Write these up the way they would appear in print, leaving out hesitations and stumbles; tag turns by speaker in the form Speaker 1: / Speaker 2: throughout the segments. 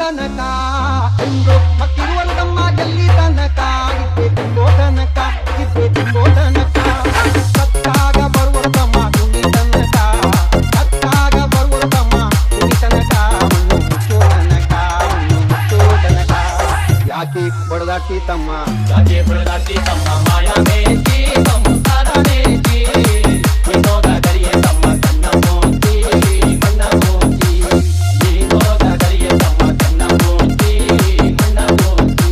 Speaker 1: ತನಕ ಎಂದು ಮತ್ತಿರುವರು ತಮ್ಮ ಎಲ್ಲಿ ತನಕ ಇದ್ದೆ ತುಂಬೋ ತನಕ ಇದ್ದೆ ತುಂಬೋ ತನಕ ಸತ್ತಾಗ ಬರುವರು ತಮ್ಮ ಕುಣಿ ತನಕ ಸತ್ತಾಗ ಬರುವರು ತಮ್ಮ ಕುಣಿ ತನಕ ಮಣ್ಣು ಮುಚ್ಚೋ ತನಕ ಮಣ್ಣು ಮುಚ್ಚೋ ತನಕ ಯಾಕೆ ಬಡದಾಟಿ ತಮ್ಮ
Speaker 2: ಯಾಕೆ ಬಡದಾಟಿ ತಮ್ಮ ಮಾಯಾ ಮೇಜಿ ಸಂಸಾರ ಮೇಜಿ ನೀನೋಗ ದರಿಯೆ ತಮ್ಮ ಕಣ್ಣ ಮೋತಿ ಮಣ್ಣ ಮೋತಿ ನೀನೋಗ ದರಿಯೆ ತಮ್ಮ ಕಣ್ಣ ಮೋತಿ ಮಣ್ಣ ಮೋತಿ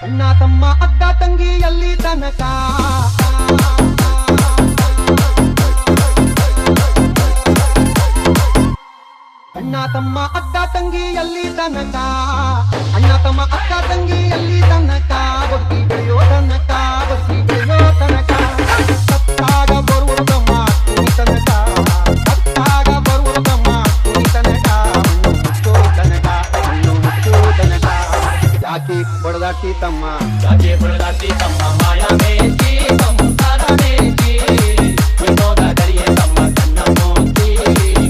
Speaker 1: ಅಣ್ಣ ತಮ್ಮ ಅಕ್ಕ ತಂಗಿ ಎಲ್ಲಿ ತನಕ ಅಣ್ಣ ತಮ್ಮ ಅಕ್ಕ ತಂಗಿ ಎಲ್ಲಿ ತನಕ ಅಣ್ಣ ತಮ್ಮ ಅಕ್ಕ ತಂಗಿ ಎಲ್ಲಿ ತನಕ ಬದುಕಿ ಬೆಳೆಯೋ ತನಕ ಬದುಕಿ ಬೆಳೆಯೋ ತನಕ ಸತ್ತಾಗ ಬರುವುದು ತಮ್ಮ ಕುಣಿ ತನಕ ಸತ್ತಾಗ ಬರುವುದು ತಮ್ಮ ಕುಣಿ ತನಕ ಮಣ್ಣು ಮುಚ್ಚೋ ತನಕ ಮಣ್ಣು ಮುಚ್ಚೋ ತನಕ ಯಾಕೆ ಬಡದಾಟಿ ತಮ್ಮ
Speaker 2: ಯಾಕೆ ಬಡದಾಟಿ ತಮ್ಮ ಮಾಯಾ ಮೇಜಿ ಸಂಸಾರ ಮೇಜಿ ನೀನೋಗ ದರಿಯೆ ತಮ್ಮ ಕಣ್ಣ ಮೋತಿ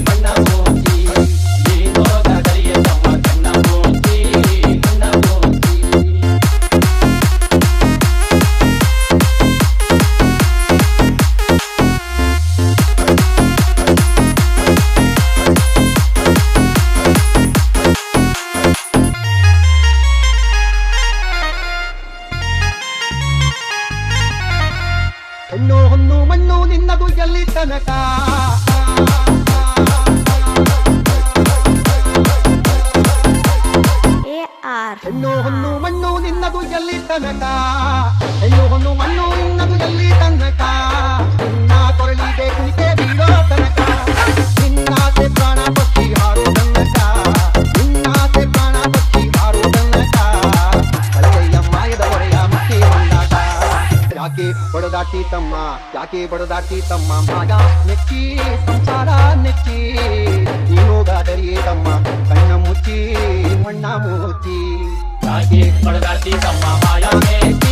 Speaker 2: ಮಣ್ಣ ಮೋತಿ ನೀನೋಗ ದರಿಯೆ ತಮ್ಮ ಕಣ್ಣ ಮೋತಿ ಮಣ್ಣ ಮೋತಿ
Speaker 1: ಹೆಣ್ಣು ಹೊನ್ನು ಮಣ್ಣು ನಿನ್ನದು ಎಲ್ಲಿ ತನಕ ಹೆಣ್ಣು ಹೊನ್ನು ಮಣ್ಣು ನಿನ್ನದು ಎಲ್ಲಿ ತನಕ ಹೆಣ್ಣು ಹೊನ್ನು ಮಣ್ಣು ನಿನ್ನದು ಎಲ್ಲಿ ತನಕ ನಿನ್ನ ಕೊರಳಿಗೆ ಕುಣಿಕೆ ಬೀಳೋ ತನಕ ನಿನ್ನಾಸೆ ಪ್ರಾಣ ಪಕ್ಷಿ ಹಾರೋ ತನಕ ನಿನ್ನಾಸೆ ಪ್ರಾಣ ಪಕ್ಷಿ ಹಾರೋ ತನಕ ಕಳೆಯ ಮಾಯದ ಹೊರೆಯ ಮುಟ್ಟಿ ಹೊಂದಾಟ ಯಾಕೆ ಬಡದಾಟಿ ತಮ್ಮ ಯಾಕೆ ಬಡದಾಟಿ ತಮ್ಮ ಮಾಯ ನೆಚ್ಚಿ ಸಂಸಾರ ನೆಚ್ಚಿ ನೀನೋಗಾದರಿಯೇ ತಮ್ಮ ಕಣ್ಣ ಮುಚ್ಚಿ ಮಣ್ಣ ಮುಚ್ಚಿ
Speaker 2: ಯಾಕೆ ಬಡದಾಟಿ ತಮ್ಮ ಮಾಯಾ ಮೇಜಿ